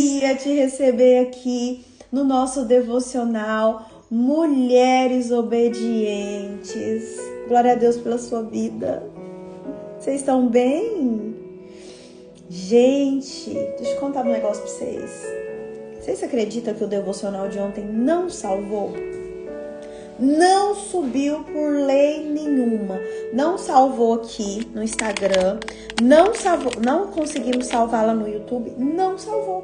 Queria te receber aqui no nosso devocional Mulheres Obedientes. Glória a Deus pela sua vida. Vocês estão bem? Gente, deixa eu contar um negócio pra vocês. Vocês acreditam que o devocional de ontem não salvou? Não subiu por lei nenhuma. Não salvou aqui no Instagram. Não salvou, não conseguimos salvar lá no YouTube. Não salvou.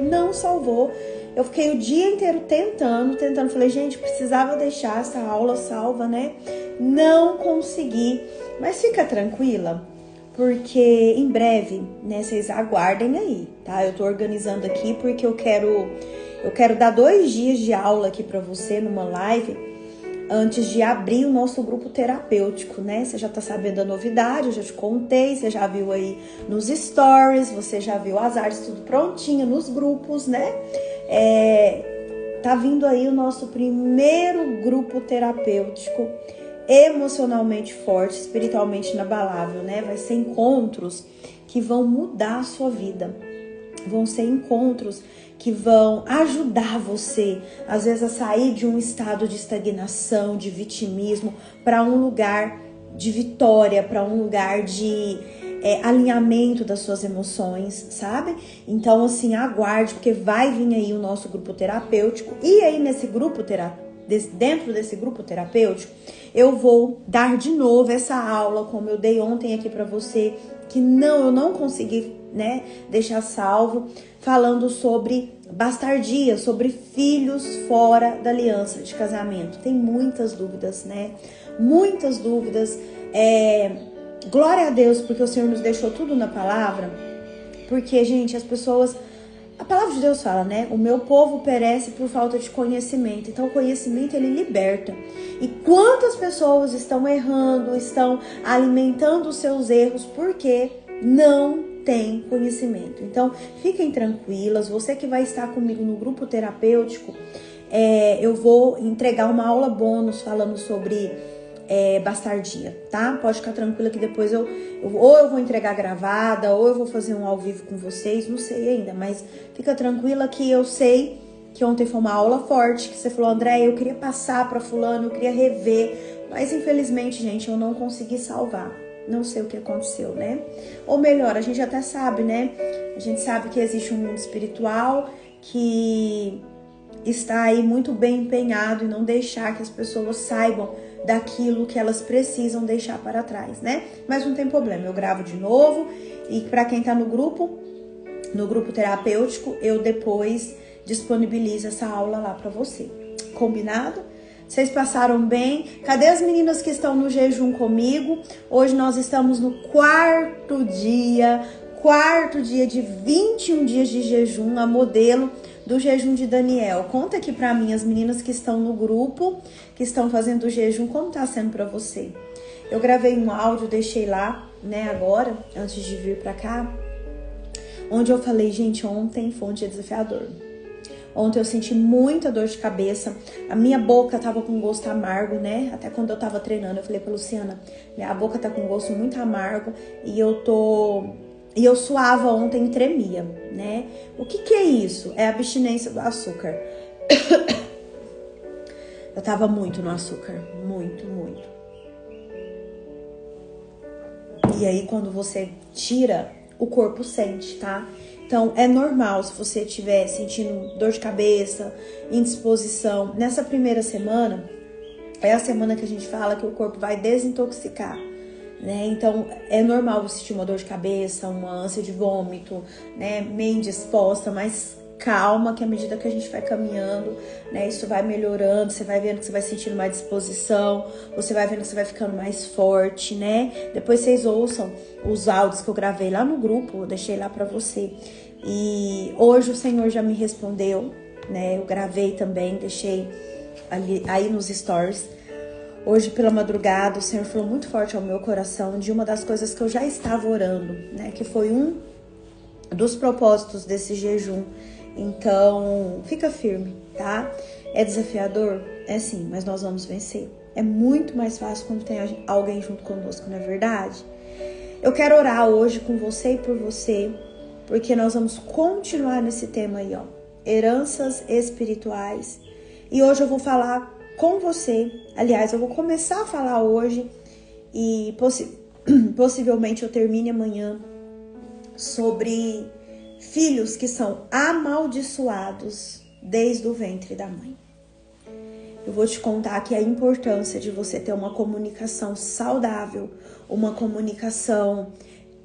Não salvou. Eu fiquei o dia inteiro tentando. Falei, gente, precisava deixar essa aula salva, né? Não consegui. Mas fica tranquila, porque em breve, né, vocês aguardem aí, tá? Eu tô organizando aqui porque eu quero dar 2 dias de aula aqui pra você numa live antes de abrir o nosso grupo terapêutico, né? Você já tá sabendo a novidade, eu já te contei, você já viu aí nos stories, você já viu as artes tudo prontinho nos grupos, né? Tá vindo aí o nosso primeiro grupo terapêutico, emocionalmente forte, espiritualmente inabalável, né? Vai ser encontros que vão mudar a sua vida. Vão ser encontros que vão ajudar você, às vezes, a sair de um estado de estagnação, de vitimismo, para um lugar de vitória, para um lugar de alinhamento das suas emoções, sabe? Então, assim, aguarde, porque vai vir aí o nosso grupo terapêutico. E aí, nesse grupo dentro desse grupo terapêutico, eu vou dar de novo essa aula, como eu dei ontem aqui para você, que eu não consegui, né, deixar salvo, falando sobre bastardia, sobre filhos fora da aliança de casamento. Tem muitas dúvidas, né? Muitas dúvidas. Glória a Deus, porque o Senhor nos deixou tudo na palavra. Porque, gente, as pessoas... A palavra de Deus fala, né? O meu povo perece por falta de conhecimento. Então, o conhecimento, ele liberta. E quantas pessoas estão errando, estão alimentando os seus erros porque não tem conhecimento. Então, fiquem tranquilas. Você que vai estar comigo no grupo terapêutico, eu vou entregar uma aula bônus falando sobre bastardia, tá? Pode ficar tranquila que depois ou eu vou entregar gravada, ou eu vou fazer um ao vivo com vocês, não sei ainda, mas fica tranquila que eu sei que ontem foi uma aula forte, que você falou, André, eu queria passar para fulano, eu queria rever, mas infelizmente, gente, eu não consegui salvar. Não sei o que aconteceu, né? Ou melhor, a gente até sabe, né? A gente sabe que existe um mundo espiritual que está aí muito bem empenhado em não deixar que as pessoas saibam daquilo que elas precisam deixar para trás, né? Mas não tem problema, eu gravo de novo. E para quem tá no grupo terapêutico, eu depois disponibilizo essa aula lá para você. Combinado? Vocês passaram bem? Cadê as meninas que estão no jejum comigo? Hoje nós estamos no quarto dia de 21 dias de jejum, a modelo do jejum de Daniel. Conta aqui pra mim, as meninas que estão no grupo, que estão fazendo o jejum, como tá sendo pra você? Eu gravei um áudio, deixei lá, né, agora, antes de vir pra cá, onde eu falei, gente, ontem foi um dia desafiador. Ontem eu senti muita dor de cabeça, a minha boca tava com gosto amargo, né? Até quando eu tava treinando, eu falei pra Luciana, minha boca tá com gosto muito amargo e eu suava ontem e tremia, né? O que é isso? É a abstinência do açúcar. Eu tava muito no açúcar, muito. E aí quando você tira, o corpo sente, tá? Então, é normal se você estiver sentindo dor de cabeça, indisposição. Nessa primeira semana, é a semana que a gente fala que o corpo vai desintoxicar, né? Então, é normal você sentir uma dor de cabeça, uma ânsia de vômito, né? Meio indisposta, mas calma, que à medida que a gente vai caminhando, né? Isso vai melhorando, você vai vendo que você vai sentindo mais disposição, você vai vendo que você vai ficando mais forte, né? Depois vocês ouçam os áudios que eu gravei lá no grupo, eu deixei lá pra você. E hoje o Senhor já me respondeu, né? Eu gravei também, deixei aí nos stories. Hoje pela madrugada o Senhor falou muito forte ao meu coração de uma das coisas que eu já estava orando, né? Que foi um dos propósitos desse jejum. Então, fica firme, tá? É desafiador? É sim, mas nós vamos vencer. É muito mais fácil quando tem alguém junto conosco, não é verdade? Eu quero orar hoje com você e por você, porque nós vamos continuar nesse tema aí, ó, heranças espirituais. E hoje eu vou falar com você, aliás, eu vou começar a falar hoje e possivelmente eu termine amanhã, sobre filhos que são amaldiçoados desde o ventre da mãe. Eu vou te contar aqui a importância de você ter uma comunicação saudável, uma comunicação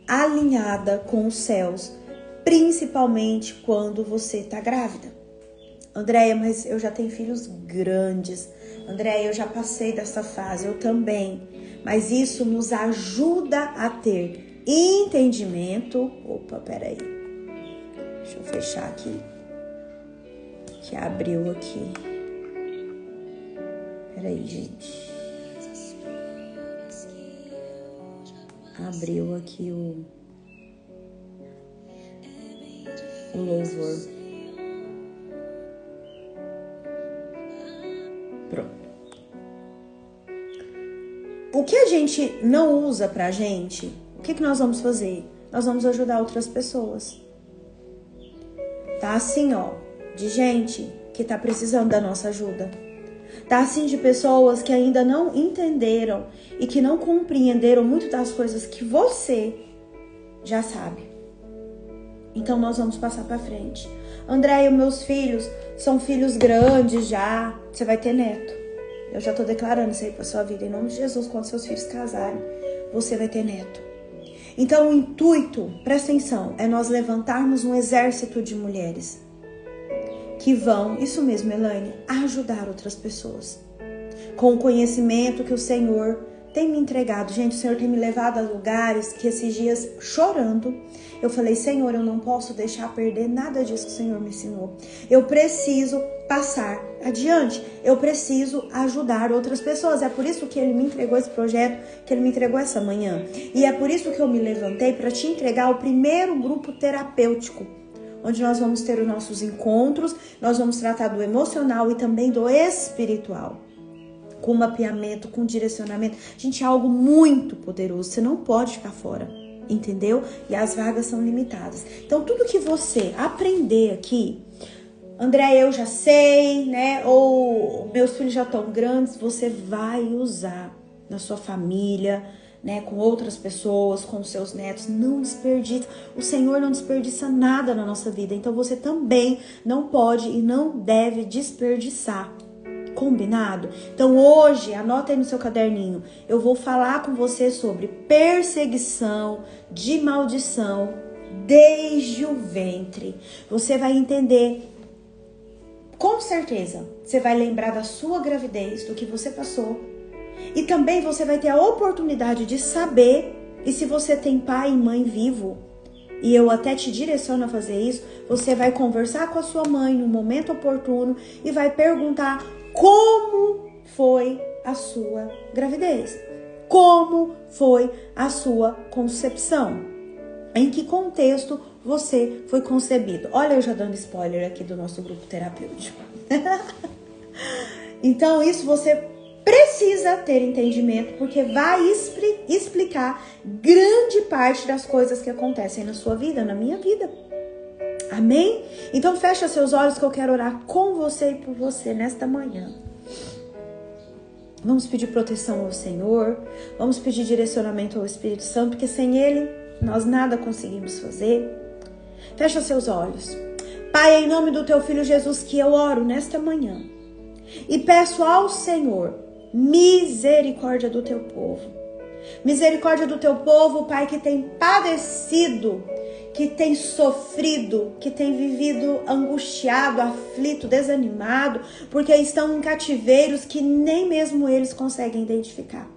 alinhada com os céus, principalmente quando você está grávida. Andréia, mas eu já tenho filhos grandes. Andréia, eu já passei dessa fase, eu também. Mas isso nos ajuda a ter entendimento. Opa, peraí. Deixa eu fechar aqui. Que abriu aqui. Peraí, gente. Abriu aqui o louvor. Pronto. O que a gente não usa pra gente, o que nós vamos fazer? Nós vamos ajudar outras pessoas. Tá assim, ó, de gente que tá precisando da nossa ajuda. Tá assim de pessoas que ainda não entenderam e que não compreenderam muito das coisas que você já sabe. Então nós vamos passar pra frente. Andréia, meus filhos são filhos grandes já. Você vai ter neto. Eu já tô declarando isso aí pra sua vida. Em nome de Jesus, quando seus filhos casarem, você vai ter neto. Então o intuito, presta atenção, é nós levantarmos um exército de mulheres que vão, isso mesmo, Elaine, ajudar outras pessoas. Com o conhecimento que o Senhor tem me entregado. Gente, o Senhor tem me levado a lugares que esses dias, chorando, eu falei, Senhor, eu não posso deixar perder nada disso que o Senhor me ensinou. Eu preciso passar adiante. Eu preciso ajudar outras pessoas. É por isso que Ele me entregou esse projeto, que Ele me entregou essa manhã. E é por isso que eu me levantei para te entregar o primeiro grupo terapêutico, onde nós vamos ter os nossos encontros, nós vamos tratar do emocional e também do espiritual. Com mapeamento, com direcionamento. Gente, é algo muito poderoso. Você não pode ficar fora. Entendeu? E as vagas são limitadas. Então, tudo que você aprender aqui, André, eu já sei, né? Ou meus filhos já estão grandes, você vai usar na sua família, né? Com outras pessoas, com seus netos. Não desperdiça. O Senhor não desperdiça nada na nossa vida. Então, você também não pode e não deve desperdiçar. Combinado? Então hoje, anota aí no seu caderninho, eu vou falar com você sobre perseguição de maldição desde o ventre. Você vai entender, com certeza, você vai lembrar da sua gravidez, do que você passou. E também você vai ter a oportunidade de saber, e se você tem pai e mãe vivo, e eu até te direciono a fazer isso, você vai conversar com a sua mãe no momento oportuno e vai perguntar como foi a sua gravidez, como foi a sua concepção, em que contexto você foi concebido. Olha, eu já dando spoiler aqui do nosso grupo terapêutico. Então isso você precisa ter entendimento, porque vai explicar grande parte das coisas que acontecem na sua vida, na minha vida. Amém? Então fecha seus olhos que eu quero orar com você e por você nesta manhã. Vamos pedir proteção ao Senhor, vamos pedir direcionamento ao Espírito Santo, porque sem Ele nós nada conseguimos fazer. Fecha seus olhos. Pai, é em nome do Teu Filho Jesus que eu oro nesta manhã e peço ao Senhor misericórdia do Teu povo. Misericórdia do Teu povo, Pai, que tem padecido, que tem sofrido, que tem vivido angustiado, aflito, desanimado, porque estão em cativeiros que nem mesmo eles conseguem identificar.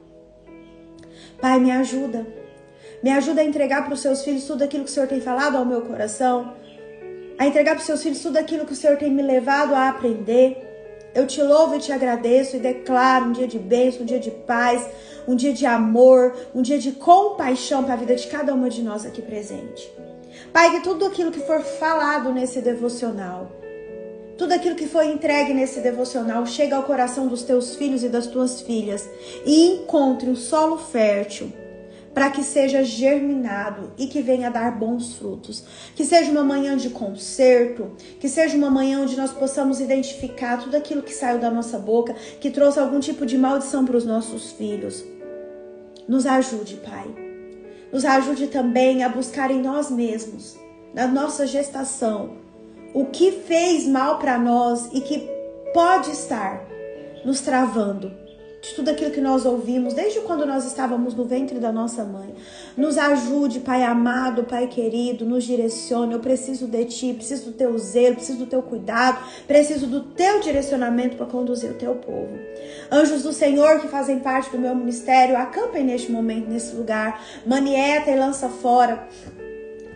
Pai, me ajuda a entregar para os seus filhos tudo aquilo que o Senhor tem falado ao meu coração, a entregar para os seus filhos tudo aquilo que o Senhor tem me levado a aprender. Eu te louvo e te agradeço e declaro um dia de bênção, um dia de paz, um dia de amor, um dia de compaixão para a vida de cada uma de nós aqui presente. Pai, que tudo aquilo que for falado nesse devocional, tudo aquilo que foi entregue nesse devocional chega ao coração dos teus filhos e das tuas filhas e encontre um solo fértil para que seja germinado e que venha dar bons frutos. Que seja uma manhã de conserto, que seja uma manhã onde nós possamos identificar tudo aquilo que saiu da nossa boca, que trouxe algum tipo de maldição para os nossos filhos. Nos ajude, Pai. Nos ajude também a buscar em nós mesmos, na nossa gestação, o que fez mal para nós e que pode estar nos travando de tudo aquilo que nós ouvimos desde quando nós estávamos no ventre da nossa mãe. Nos ajude, Pai amado, Pai querido, nos direcione. Eu preciso de Ti, preciso do Teu zelo, preciso do Teu cuidado, preciso do Teu direcionamento para conduzir o Teu povo. Anjos do Senhor que fazem parte do meu ministério, acampem neste momento, nesse lugar, manieta e lança fora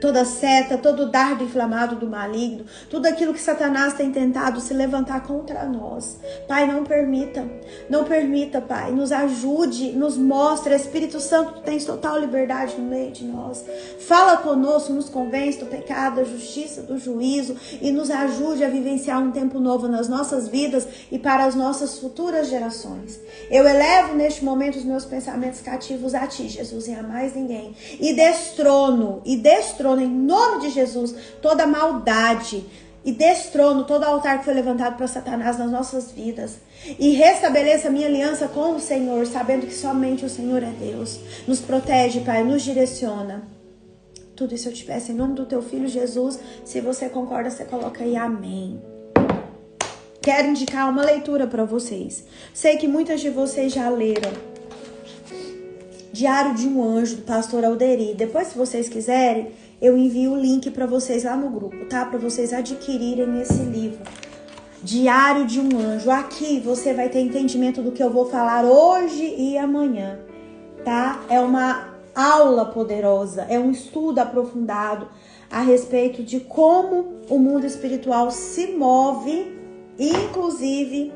toda seta, todo dardo inflamado do maligno, tudo aquilo que Satanás tem tentado se levantar contra nós. Pai, não permita, Pai, nos ajude, nos mostre, Espírito Santo, tu tens total liberdade no meio de nós. Fala conosco, nos convence do pecado, da justiça, do juízo e nos ajude a vivenciar um tempo novo nas nossas vidas e para as nossas futuras gerações. Eu elevo neste momento os meus pensamentos cativos a Ti, Jesus, e a mais ninguém. E destrono em nome de Jesus toda maldade e destrono todo altar que foi levantado para Satanás nas nossas vidas e restabeleça a minha aliança com o Senhor, sabendo que somente o Senhor é Deus. Nos protege, Pai, nos direciona. Tudo isso eu te peço em nome do Teu Filho Jesus. Se você concorda, você coloca aí amém. Quero indicar uma leitura para vocês. Sei que muitas de vocês já leram Diário de um Anjo, do pastor Alderi. Depois, se vocês quiserem, eu envio o link para vocês lá no grupo, tá? Para vocês adquirirem esse livro. Diário de um Anjo. Aqui você vai ter entendimento do que eu vou falar hoje e amanhã, tá? É uma aula poderosa, é um estudo aprofundado a respeito de como o mundo espiritual se move, inclusive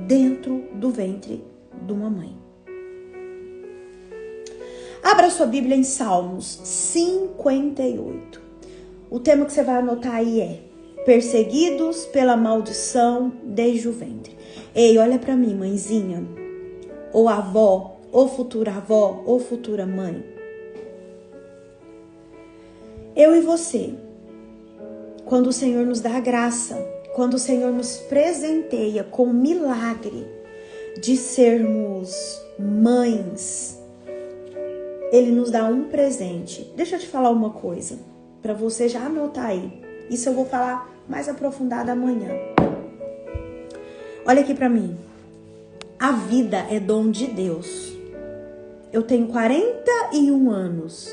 dentro do ventre de uma mãe. Abra sua Bíblia em Salmos 58. O tema que você vai anotar aí é perseguidos pela maldição desde o ventre. Ei, olha pra mim, mãezinha, ou avó, ou futura avó, ou futura mãe. Eu e você, quando o Senhor nos dá a graça, quando o Senhor nos presenteia com o milagre de sermos mães, Ele nos dá um presente. Deixa eu te falar uma coisa, para você já anotar aí. Isso eu vou falar mais aprofundado amanhã. Olha aqui para mim. A vida é dom de Deus. Eu tenho 41 anos.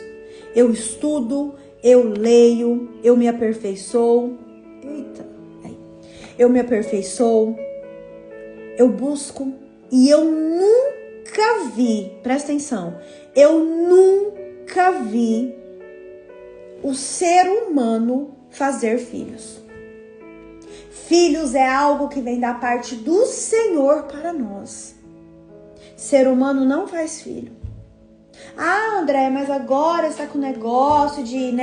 Eu estudo, eu leio, eu me aperfeiçoo. Eu me aperfeiçoo, eu busco e eu nunca vi, presta atenção, eu nunca vi o ser humano fazer filhos. Filhos é algo que vem da parte do Senhor para nós. Ser humano não faz filho. Ah, André, mas agora está com o negócio de,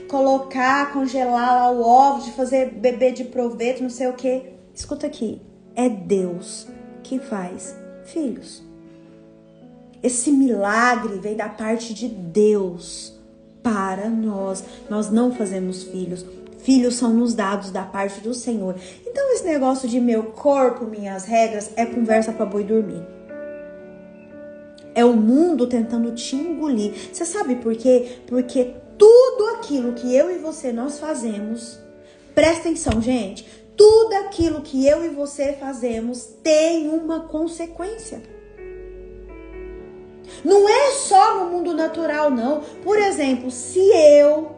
colocar, congelar lá o ovo, de fazer bebê de proveito, não sei o quê. Escuta aqui, é Deus que faz filhos. Esse milagre vem da parte de Deus para nós. Nós não fazemos filhos. Filhos são nos dados da parte do Senhor. Então esse negócio de meu corpo, minhas regras, é conversa para boi dormir. É o mundo tentando te engolir. Você sabe por quê? Porque tudo aquilo que eu e você nós fazemos, presta atenção, gente, tudo aquilo que eu e você fazemos tem uma consequência. Não é só no mundo natural, não. Por exemplo, se eu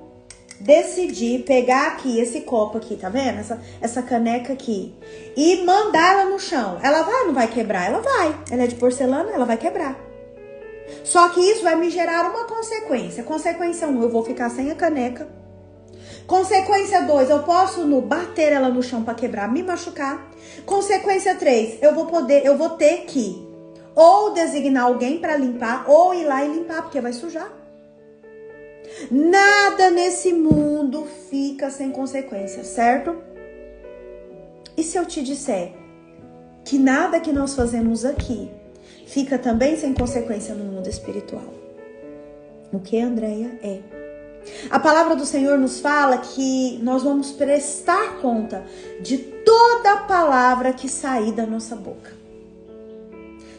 decidir pegar aqui esse copo aqui, tá vendo? Essa caneca aqui e mandar ela no chão, ela vai ou não vai quebrar? Ela vai. Ela é de porcelana, ela vai quebrar. Só que isso vai me gerar uma consequência. Consequência 1, eu vou ficar sem a caneca. Consequência 2, eu posso bater ela no chão para quebrar, me machucar. Consequência 3, eu vou ter que ou designar alguém para limpar ou ir lá e limpar, porque vai sujar. Nada nesse mundo fica sem consequência, certo? E se eu te disser que nada que nós fazemos aqui fica também sem consequência no mundo espiritual? O que, Andréia? É. A palavra do Senhor nos fala que nós vamos prestar conta de toda a palavra que sair da nossa boca.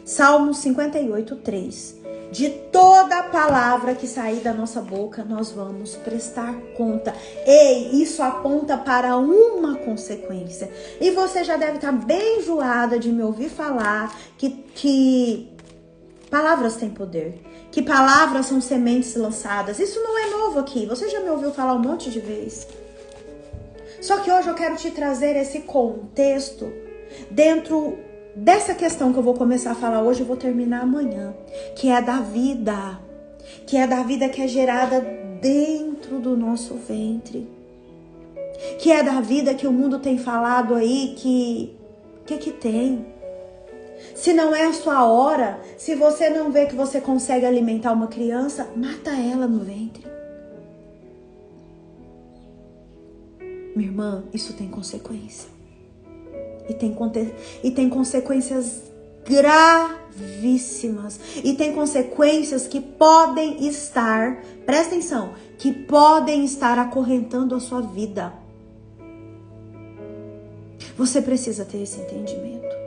Salmo 58, 3. De toda a palavra que sair da nossa boca, nós vamos prestar conta. Ei, isso aponta para uma consequência. E você já deve estar bem enjoada de me ouvir falar que palavras têm poder. Que palavras são sementes lançadas. Isso não é novo aqui. Você já me ouviu falar um monte de vezes. Só que hoje eu quero te trazer esse contexto dentro dessa questão que eu vou começar a falar hoje, eu vou terminar amanhã, que é da vida, que é gerada dentro do nosso ventre, que é da vida que o mundo tem falado aí que tem. Se não é a sua hora, se você não vê que você consegue alimentar uma criança, mata ela no ventre. Minha irmã, isso tem consequência. E tem consequências gravíssimas. E tem consequências que podem estar, presta atenção, que podem estar acorrentando a sua vida. Você precisa ter esse entendimento.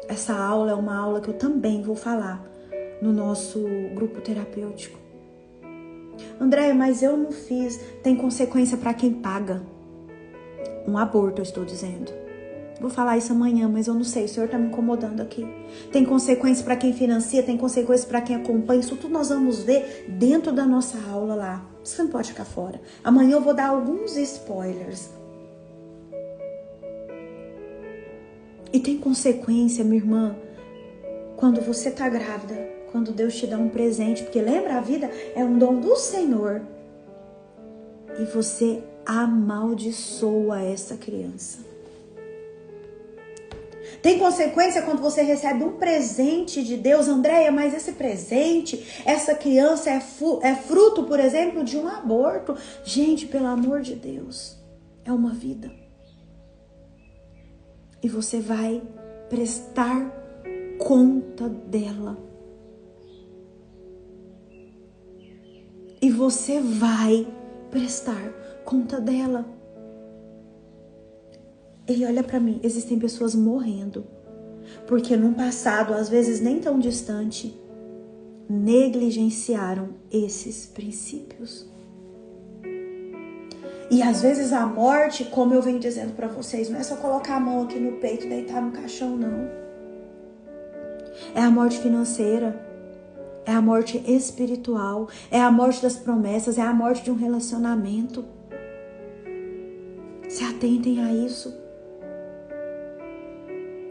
Essa aula é uma aula que eu também vou falar no nosso grupo terapêutico. Andréia, mas eu não fiz. Tem consequência para quem paga. Um aborto, eu estou dizendo. Vou falar isso amanhã, mas eu não sei. O Senhor está me incomodando aqui. Tem consequência para quem financia, tem consequência para quem acompanha. Isso tudo nós vamos ver dentro da nossa aula lá. Você não pode ficar fora. Amanhã eu vou dar alguns spoilers. E tem consequência, minha irmã, quando você está grávida. Quando Deus te dá um presente, porque lembra, a vida é um dom do Senhor. E você amaldiçoa essa criança. Tem consequência quando você recebe um presente de Deus. Andréia, mas esse presente, essa criança é fruto, por exemplo, de um aborto. Gente, pelo amor de Deus, é uma vida. E você vai prestar conta dela. E você vai prestar conta dela. E olha pra mim, existem pessoas morrendo porque num passado, às vezes nem tão distante, negligenciaram esses princípios. E às vezes a morte, como eu venho dizendo pra vocês, não é só colocar a mão aqui no peito e deitar no caixão, não. É a morte financeira. É a morte espiritual, é a morte das promessas, é a morte de um relacionamento. Se atentem a isso.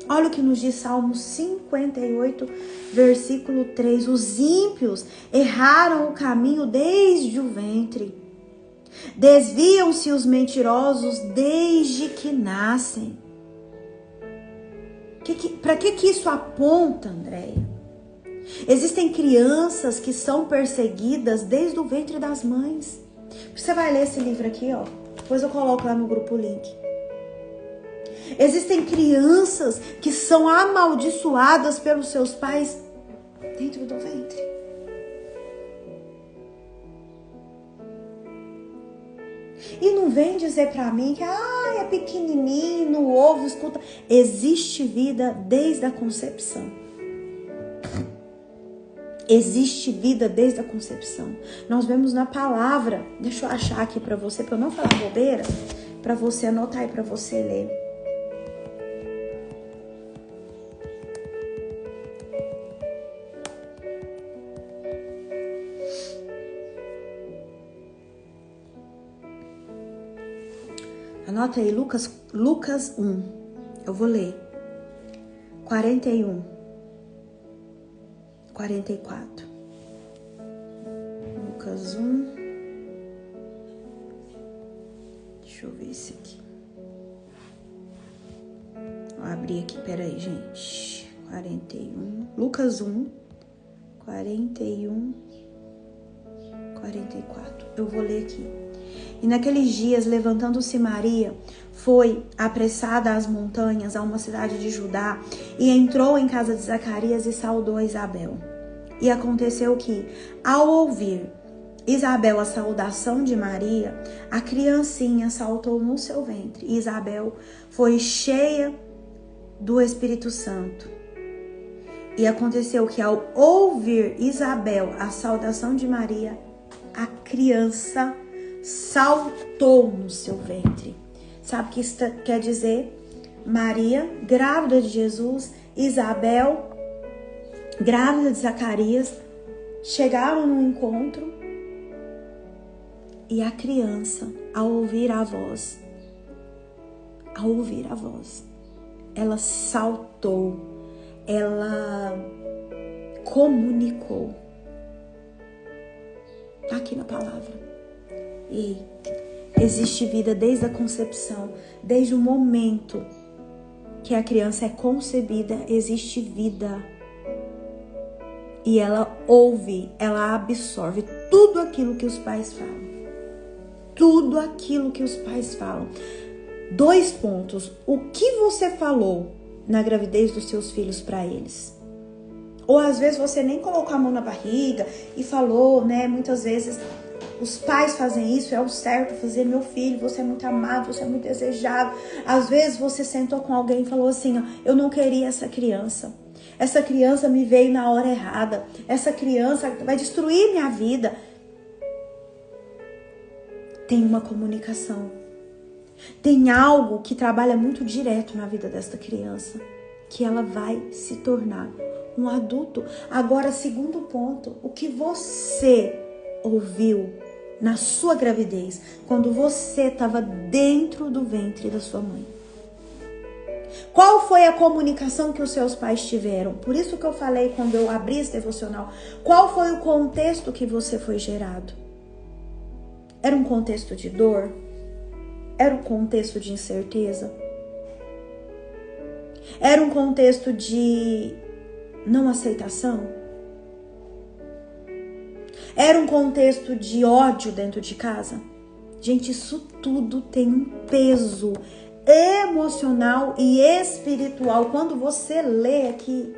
Olha o que nos diz Salmo 58, versículo 3. Os ímpios erraram o caminho desde o ventre. Desviam-se os mentirosos desde que nascem. Para que isso aponta, Andréia? Existem crianças que são perseguidas desde o ventre das mães. Você vai ler esse livro aqui, ó. Depois eu coloco lá no grupo o link. Existem crianças que são amaldiçoadas pelos seus pais dentro do ventre. E não vem dizer pra mim que é pequenininho, no ovo, escuta. Existe vida desde a concepção. Existe vida desde a concepção. Nós vemos na palavra. Deixa eu achar aqui pra você, pra eu não falar bobeira, pra você anotar e pra você ler. Anota aí, Lucas 1. Eu vou ler. 41. 44. Lucas 1. Deixa eu ver esse aqui. Vou abrir aqui, peraí, gente. 41. Lucas 1. 41. 44. Eu vou ler aqui. E naqueles dias, levantando-se Maria, foi apressada às montanhas, a uma cidade de Judá, e entrou em casa de Zacarias e saudou Isabel. E aconteceu que, ao ouvir Isabel a saudação de Maria, a criancinha saltou no seu ventre. E Isabel foi cheia do Espírito Santo. E aconteceu que, ao ouvir Isabel a saudação de Maria, a criança saltou no seu ventre. Sabe o que isso quer dizer? Maria, grávida de Jesus, Isabel, grávida de Zacarias, chegaram no encontro e a criança, ao ouvir a voz, ela saltou, ela comunicou. Tá aqui na palavra. E existe vida desde a concepção, desde o momento que a criança é concebida, existe vida. E ela ouve, ela absorve tudo aquilo que os pais falam. Tudo aquilo que os pais falam. 2 pontos. O que você falou na gravidez dos seus filhos para eles? Ou às vezes você nem colocou a mão na barriga e falou, né? Muitas vezes os pais fazem isso, é o certo fazer. Meu filho, você é muito amado, você é muito desejado. Às vezes você sentou com alguém e falou assim, ó, eu não queria essa criança. Essa criança me veio na hora errada. Essa criança vai destruir minha vida. Tem uma comunicação. Tem algo que trabalha muito direto na vida desta criança, que ela vai se tornar um adulto. Agora, segundo ponto, o que você ouviu na sua gravidez, quando você estava dentro do ventre da sua mãe? Qual foi a comunicação que os seus pais tiveram? Por isso que eu falei quando eu abri esse devocional. Qual foi o contexto que você foi gerado? Era um contexto de dor? Era um contexto de incerteza? Era um contexto de não aceitação? Era um contexto de ódio dentro de casa? Gente, isso tudo tem um peso emocional e espiritual. Quando você lê aqui,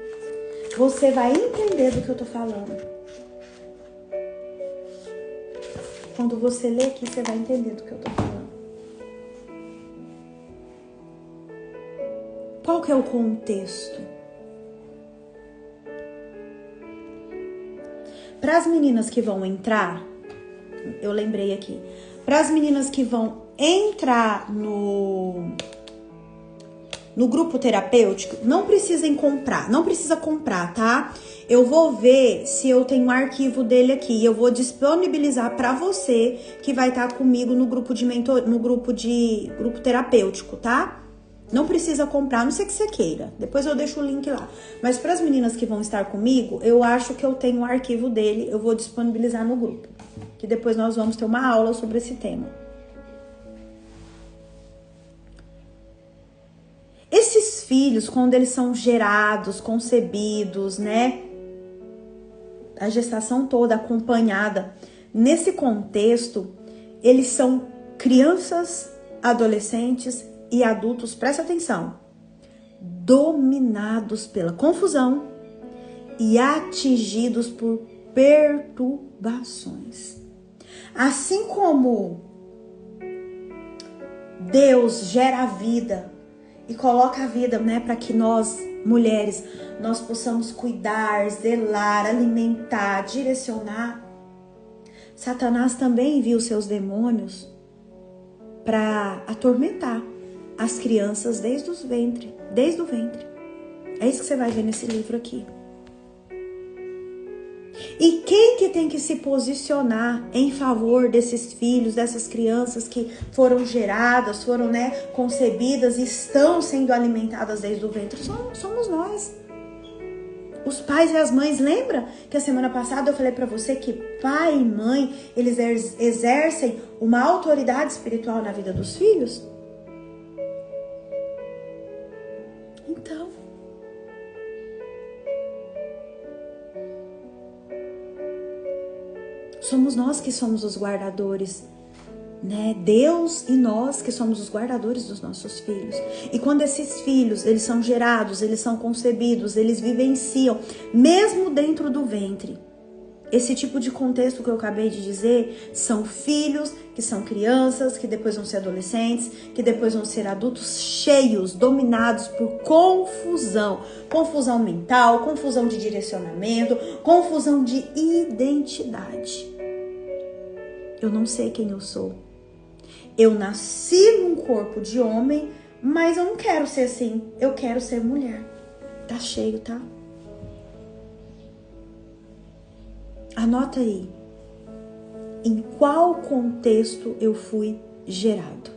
você vai entender do que eu tô falando. Quando você lê aqui, você vai entender do que eu tô falando. Qual que é o contexto? Para as meninas que vão entrar, eu lembrei aqui, para as meninas que vão entrar no grupo terapêutico, não precisa comprar, tá? Eu vou ver se eu tenho um arquivo dele aqui, eu vou disponibilizar para você que vai estar comigo no grupo de grupo terapêutico, tá? Não precisa comprar, a não ser que você queira. Depois eu deixo o link lá. Mas para as meninas que vão estar comigo, eu acho que eu tenho um arquivo dele, eu vou disponibilizar no grupo. Que depois nós vamos ter uma aula sobre esse tema. Esses filhos, quando eles são gerados, concebidos, né? A gestação toda acompanhada. Nesse contexto, eles são crianças, adolescentes e adultos, presta atenção, dominados pela confusão e atingidos por perturbações. Assim como Deus gera a vida e coloca a vida, né, para que nós, mulheres, nós possamos cuidar, zelar, alimentar, direcionar, Satanás também envia os seus demônios para atormentar as crianças desde o ventre. É isso que você vai ver nesse livro aqui. E quem que tem que se posicionar em favor desses filhos, dessas crianças que foram geradas, foram, né, concebidas e estão sendo alimentadas desde o ventre? Somos nós. Os pais e as mães. Lembra que a semana passada eu falei para você que pai e mãe, eles exercem uma autoridade espiritual na vida dos filhos? Então, somos nós que somos os guardadores né? Deus e nós que somos os guardadores dos nossos filhos. E quando esses filhos, eles são gerados, eles são concebidos, eles vivenciam, mesmo dentro do ventre, esse tipo de contexto que eu acabei de dizer, são filhos que são crianças, que depois vão ser adolescentes, que depois vão ser adultos cheios, dominados por confusão. Confusão mental, confusão de direcionamento, confusão de identidade. Eu não sei quem eu sou. Eu nasci num corpo de homem, mas eu não quero ser assim. Eu quero ser mulher. Tá cheio, tá? Anota aí. Em qual contexto eu fui gerada?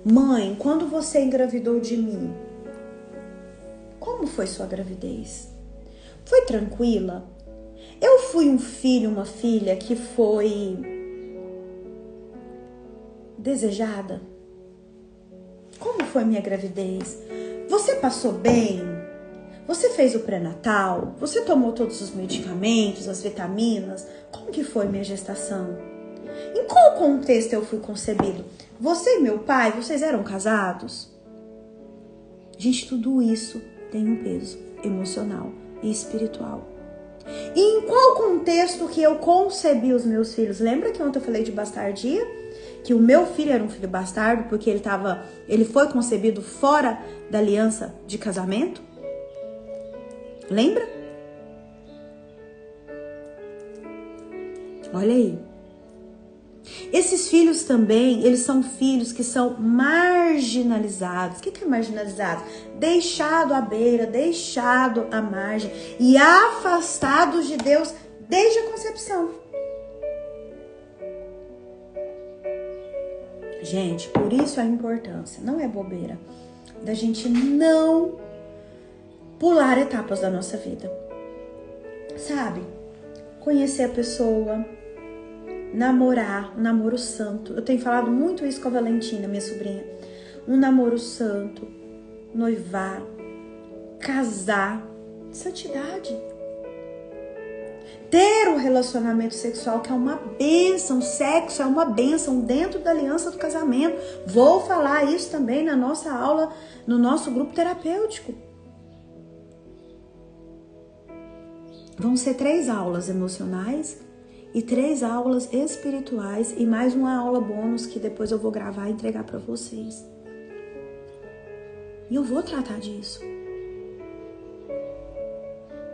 Mãe, quando você engravidou de mim, como foi sua gravidez? Foi tranquila? Eu fui um filho, uma filha que foi desejada? Como foi minha gravidez? Você passou bem? Você fez o pré-natal? Você tomou todos os medicamentos, as vitaminas? Como que foi minha gestação? Em qual contexto eu fui concebido? Você e meu pai, vocês eram casados? Gente, tudo isso tem um peso emocional e espiritual. E em qual contexto que eu concebi os meus filhos? Lembra que ontem eu falei de bastardia? Que o meu filho era um filho bastardo porque ele foi concebido fora da aliança de casamento? Lembra? Olha aí. Esses filhos também, eles são filhos que são marginalizados. O que é marginalizado? Deixado à beira, deixado à margem e afastados de Deus desde a concepção. Gente, por isso a importância, não é bobeira, da gente não pular etapas da nossa vida. Sabe? Conhecer a pessoa, namorar, um namoro santo. Eu tenho falado muito isso com a Valentina, minha sobrinha. Um namoro santo, noivar, casar, santidade. Ter um relacionamento sexual que é uma bênção, sexo é uma bênção dentro da aliança do casamento. Vou falar isso também na nossa aula, no nosso grupo terapêutico. Vão ser 3 aulas emocionais e 3 aulas espirituais e mais uma aula bônus que depois eu vou gravar e entregar para vocês. E eu vou tratar disso.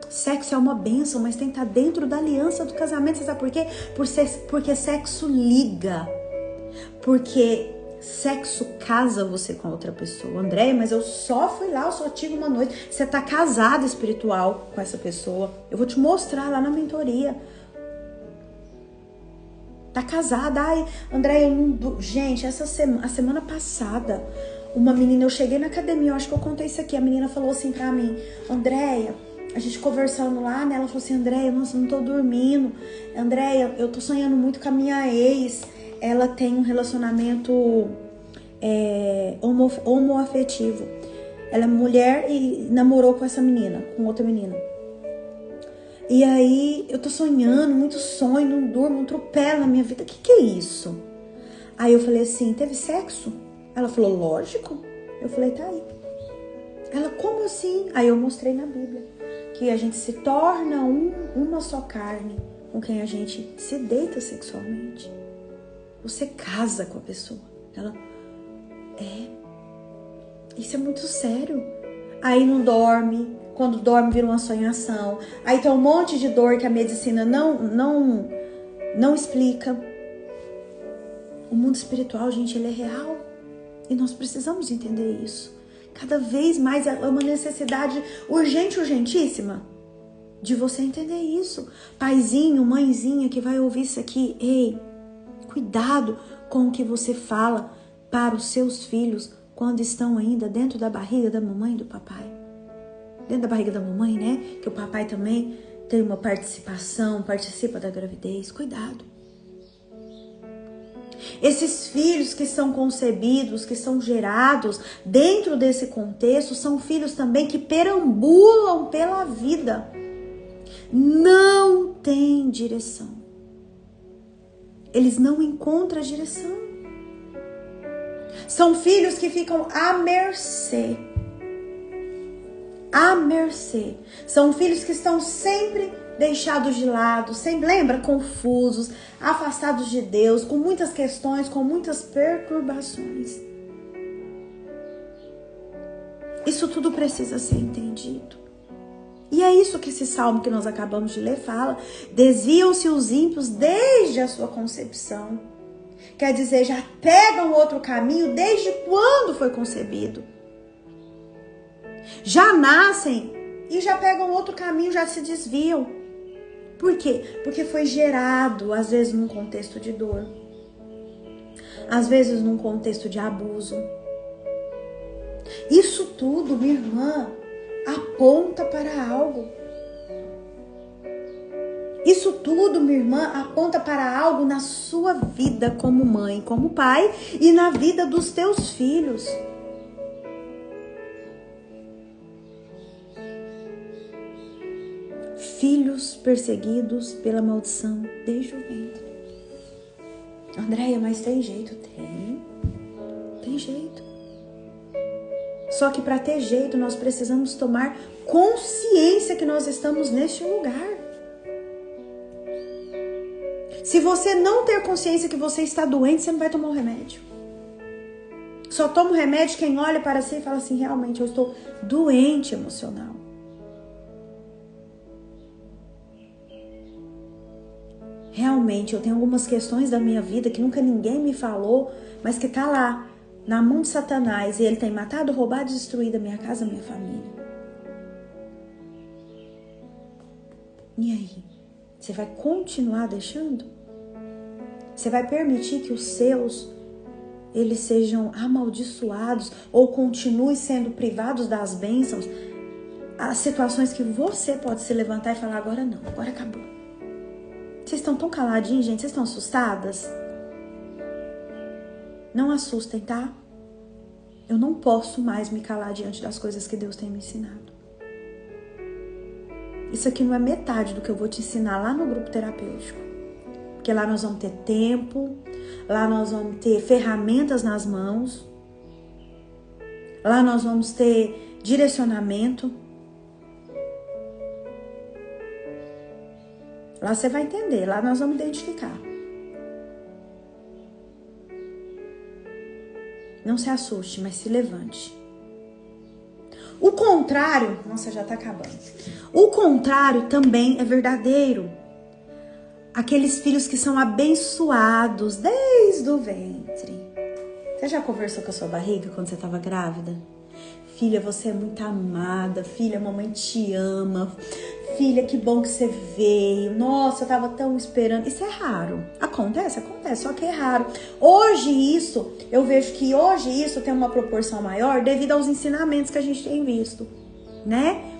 Sexo é uma bênção, mas tem que estar dentro da aliança do casamento. Você sabe por quê? Porque sexo liga. Porque sexo casa você com a outra pessoa. Andréia, mas eu só fui lá, eu só tive uma noite. Você tá casada espiritual com essa pessoa. Eu vou te mostrar lá na mentoria. Tá casada. Ai, Andréia, eu não... Gente, a semana passada, uma menina, eu cheguei na academia, eu acho que eu contei isso aqui. A menina falou assim pra mim, Andréia, a gente conversando lá, né? Ela falou assim, Andréia, nossa, não tô dormindo. Andréia, eu tô sonhando muito com a minha ex. Ela tem um relacionamento homoafetivo. Ela é mulher e namorou com essa menina, com outra menina. E aí, eu tô sonhando, muito sonho, não durmo, não atropelo na minha vida. O que é isso? Aí eu falei assim, teve sexo? Ela falou, lógico. Eu falei, tá aí. Ela, como assim? Aí eu mostrei na Bíblia que a gente se torna uma só carne com quem a gente se deita sexualmente. Você casa com a pessoa. Ela, isso é muito sério. Aí não dorme. Quando dorme vira uma sonhação. Aí tem um monte de dor que a medicina não explica. O mundo espiritual, gente, ele é real. E nós precisamos entender isso. Cada vez mais é uma necessidade urgente, urgentíssima de você entender isso. Paizinho, mãezinha que vai ouvir isso aqui, ei, cuidado com o que você fala para os seus filhos quando estão ainda dentro da barriga da mamãe e do papai. Dentro da barriga da mamãe, né? Que o papai também tem uma participação, participa da gravidez. Cuidado. Esses filhos que são concebidos, que são gerados dentro desse contexto, são filhos também que perambulam pela vida. Não tem direção. eles não encontram a direção. São filhos que ficam à mercê. À mercê. São filhos que estão sempre deixados de lado, sempre, lembra? Confusos, afastados de Deus, com muitas questões, com muitas perturbações. Isso tudo precisa ser entendido. E é isso que esse salmo que nós acabamos de ler fala. Desviam-se os ímpios desde a sua concepção. Quer dizer, já pegam outro caminho desde quando foi concebido. Já nascem e já pegam outro caminho, já se desviam. Por quê? Porque foi gerado, às vezes, num contexto de dor. Às vezes, num contexto de abuso. Isso tudo, minha irmã, aponta para algo. Isso tudo, minha irmã, aponta para algo na sua vida como mãe, como pai e na vida dos teus filhos. Filhos perseguidos pela maldição desde o ventre. Andréia, mas tem jeito? Tem jeito. Só que para ter jeito, nós precisamos tomar consciência que nós estamos neste lugar. Se você não ter consciência que você está doente, você não vai tomar um remédio. Só toma o remédio quem olha para si e fala assim, realmente eu estou doente emocional. Realmente eu tenho algumas questões da minha vida que nunca ninguém me falou, mas que tá lá, na mão de Satanás, e ele tem matado, roubado e destruído a minha casa, a minha família. E aí? Você vai continuar deixando? Você vai permitir que os seus, eles sejam amaldiçoados ou continuem sendo privados das bênçãos? As situações que você pode se levantar e falar, agora não, agora acabou. Vocês estão tão caladinhos, gente? Vocês estão assustadas? Não assustem, tá? Eu não posso mais me calar diante das coisas que Deus tem me ensinado. Isso aqui não é metade do que eu vou te ensinar lá no grupo terapêutico. Porque lá nós vamos ter tempo, lá nós vamos ter ferramentas nas mãos, lá nós vamos ter direcionamento. Lá você vai entender, lá nós vamos identificar. Não se assuste, mas se levante. O contrário, nossa, já tá acabando. O contrário também é verdadeiro. Aqueles filhos que são abençoados desde o ventre. Você já conversou com a sua barriga quando você estava grávida? Filha, você é muito amada. Filha, a mamãe te ama. Filha, que bom que você veio. Nossa, eu tava tão esperando. Isso é raro. Acontece, só que é raro. Eu vejo que hoje isso tem uma proporção maior devido aos ensinamentos que a gente tem visto, né?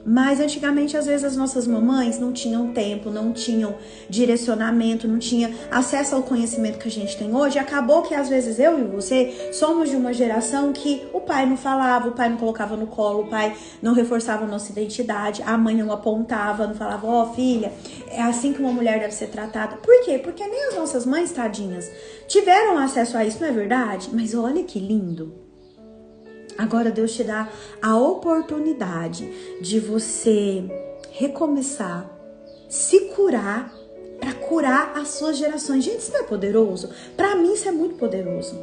Mas antigamente, às vezes, as nossas mamães não tinham tempo, não tinham direcionamento, não tinham acesso ao conhecimento que a gente tem hoje. Acabou que, às vezes, eu e você somos de uma geração que o pai não falava, o pai não colocava no colo, o pai não reforçava a nossa identidade, a mãe não apontava, não falava, ó, filha, é assim que uma mulher deve ser tratada. Por quê? Porque nem as nossas mães, tadinhas, tiveram acesso a isso, não é verdade? Mas olha que lindo. Agora Deus te dá a oportunidade de você recomeçar, se curar, para curar as suas gerações. Gente, isso não é poderoso? Para mim isso é muito poderoso.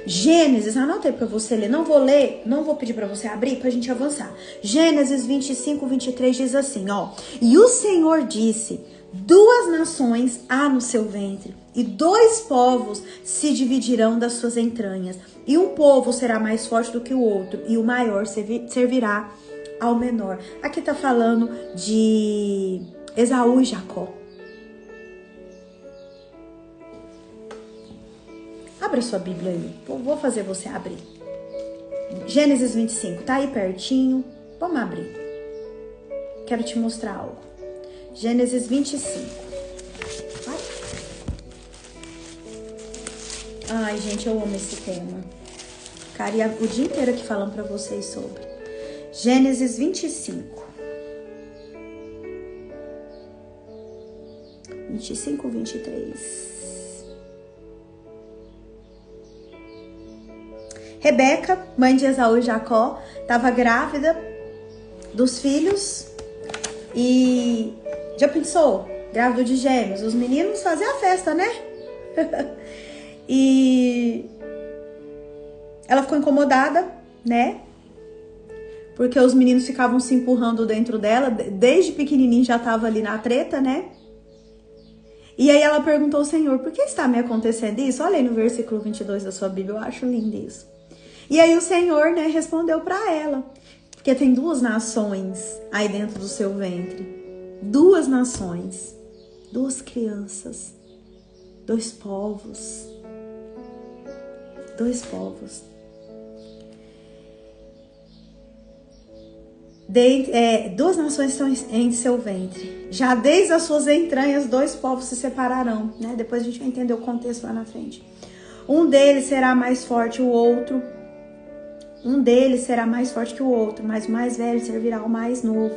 Gênesis, anota aí para você ler. Não vou pedir para você abrir pra gente avançar. Gênesis 25, 23 diz assim, ó. E o Senhor disse, 2 nações há no seu ventre, e 2 povos se dividirão das suas entranhas. E um povo será mais forte do que o outro, e o maior servirá ao menor. Aqui tá falando de Esaú e Jacó. Abra sua Bíblia aí. Vou fazer você abrir. Gênesis 25, tá aí pertinho. Vamos abrir. Quero te mostrar algo. Gênesis 25. Vai. Ai, gente, eu amo esse tema. Ficaria o dia inteiro aqui falando pra vocês sobre. Gênesis 25. 25, 23. Rebeca, mãe de Esaú e Jacó, estava grávida dos filhos e já pensou? Grávida de gêmeos, os meninos faziam a festa, né? E ela ficou incomodada, né? Porque os meninos ficavam se empurrando dentro dela, desde pequenininho já estava ali na treta, né? E aí ela perguntou ao Senhor, por que está me acontecendo isso? Olha aí no versículo 22 da sua Bíblia, eu acho lindo isso. E aí o Senhor, né, respondeu para ela, porque tem 2 nações aí dentro do seu ventre. 2 nações, 2 crianças, 2 povos. 2 povos. 2 nações estão em seu ventre. Já desde as suas entranhas, 2 povos se separarão, né? Depois a gente vai entender o contexto lá na frente. Um deles será mais forte o outro. Um deles será mais forte que o outro, mas o mais velho servirá ao mais novo.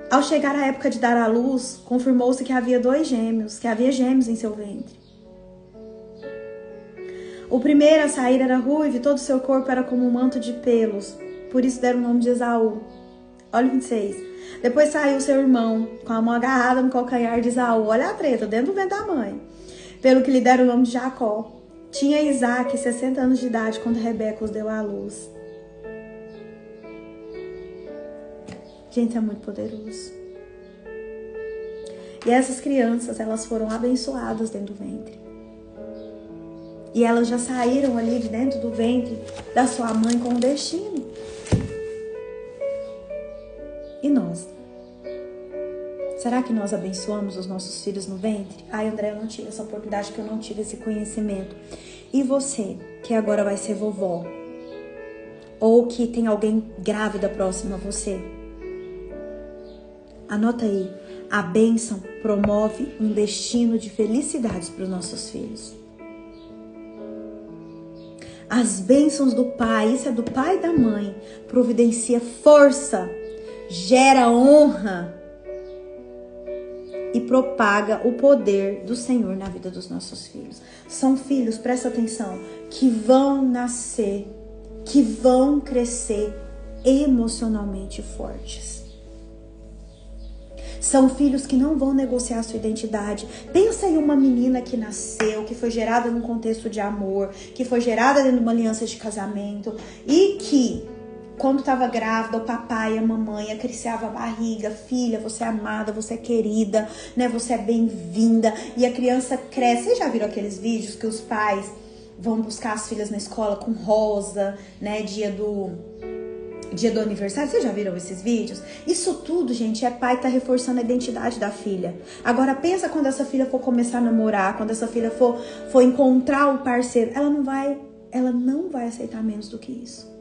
Ao chegar a época de dar à luz, confirmou-se que havia gêmeos em seu ventre. O primeiro a sair era ruivo e todo o seu corpo era como um manto de pelos. Por isso deram o nome de Esaú. Olha o 26. Depois saiu seu irmão, com a mão agarrada no calcanhar de Esaú. Olha a treta, dentro do ventre da mãe. Pelo que lhe deram o nome de Jacó. Tinha Isaac 60 anos de idade quando Rebeca os deu à luz. Gente, é muito poderoso. E essas crianças, elas foram abençoadas dentro do ventre. E elas já saíram ali de dentro do ventre da sua mãe com o destino. E nós? Será que nós abençoamos os nossos filhos no ventre? Ai, André, eu não tive essa oportunidade, que eu não tive esse conhecimento. E você, que agora vai ser vovó? Ou que tem alguém grávida próxima a você? Anota aí. A bênção promove um destino de felicidades para os nossos filhos. As bênçãos do pai, isso é do pai e da mãe, providencia força, gera honra e propaga o poder do Senhor na vida dos nossos filhos. São filhos, presta atenção, que vão nascer, que vão crescer emocionalmente fortes. São filhos que não vão negociar sua identidade. Pensa em uma menina que nasceu, que foi gerada num contexto de amor, que foi gerada dentro de uma aliança de casamento e que, quando estava grávida, o papai e a mamãe acariciavam a barriga. Filha, você é amada, você é querida, né? Você é bem-vinda. E a criança cresce. Vocês já viram aqueles vídeos que os pais vão buscar as filhas na escola com rosa, né? Dia do aniversário, vocês já viram esses vídeos? Isso tudo, gente, é pai tá reforçando a identidade da filha. Agora pensa quando essa filha for começar a namorar, quando essa filha for encontrar o parceiro, ela não vai aceitar menos do que isso.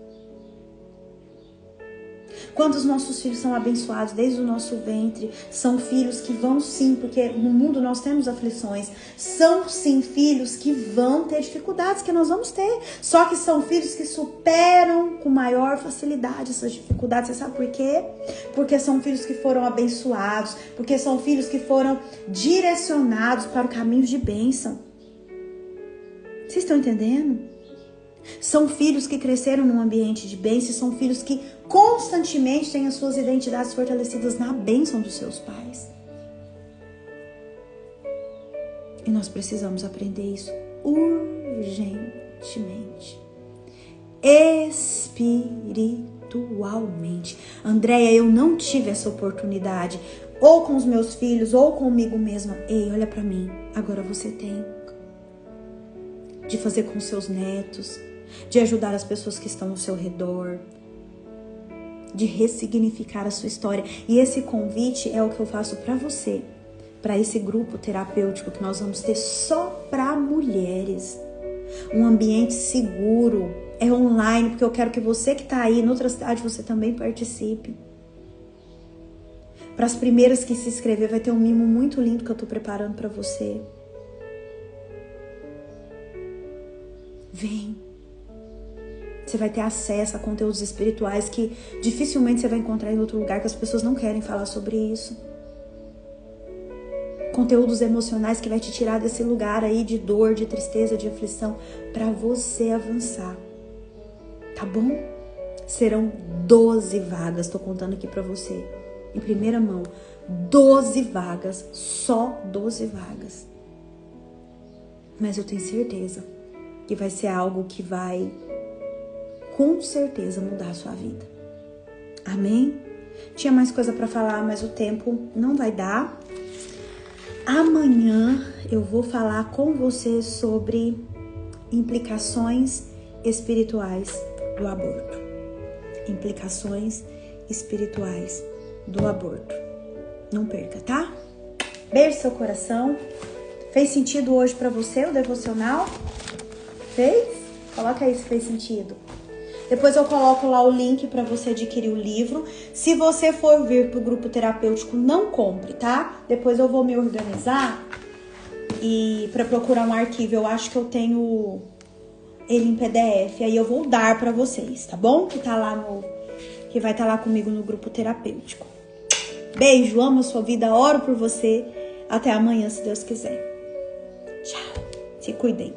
Quando os nossos filhos são abençoados desde o nosso ventre, são filhos que vão sim, porque no mundo nós temos aflições, são sim filhos que vão ter dificuldades, que nós vamos ter, só que são filhos que superam com maior facilidade essas dificuldades. Você sabe por quê? Porque são filhos que foram abençoados, porque são filhos que foram direcionados para o caminho de bênção. Vocês estão entendendo? São filhos que cresceram num ambiente de bênção, são filhos que constantemente têm as suas identidades fortalecidas na bênção dos seus pais. E nós precisamos aprender isso urgentemente. Espiritualmente. Andréia, eu não tive essa oportunidade, ou com os meus filhos, ou comigo mesma. Ei, olha pra mim, agora você tem. De fazer com seus netos, de ajudar as pessoas que estão ao seu redor, de ressignificar a sua história. E esse convite é o que eu faço para você, para esse grupo terapêutico que nós vamos ter só para mulheres. Um ambiente seguro, é online, porque eu quero que você que está aí em outra cidade, você também participe. Para as primeiras que se inscrever, vai ter um mimo muito lindo que eu estou preparando para você. Vem. Você vai ter acesso a conteúdos espirituais que dificilmente você vai encontrar em outro lugar, que as pessoas não querem falar sobre isso. conteúdos emocionais que vai te tirar desse lugar aí de dor, de tristeza, de aflição, para você avançar. Tá bom? Serão 12 vagas, tô contando aqui para você, em primeira mão. 12 vagas, só 12 vagas. Mas eu tenho certeza que vai ser algo que vai, com certeza, mudar a sua vida. Amém? Tinha mais coisa para falar, mas o tempo não vai dar. Amanhã eu vou falar com você sobre implicações espirituais do aborto. Implicações espirituais do aborto. Não perca, tá? Beijo no seu coração. Fez sentido hoje pra você o devocional? Fez? Coloca aí se fez sentido. Depois eu coloco lá o link pra você adquirir o livro. Se você for vir pro grupo terapêutico, não compre, tá? Depois eu vou me organizar e pra procurar um arquivo. Eu acho que eu tenho ele em PDF, aí eu vou dar pra vocês, tá bom? Que vai estar lá comigo no grupo terapêutico. Beijo, amo a sua vida, oro por você. Até amanhã, se Deus quiser. Tchau. Se cuidem.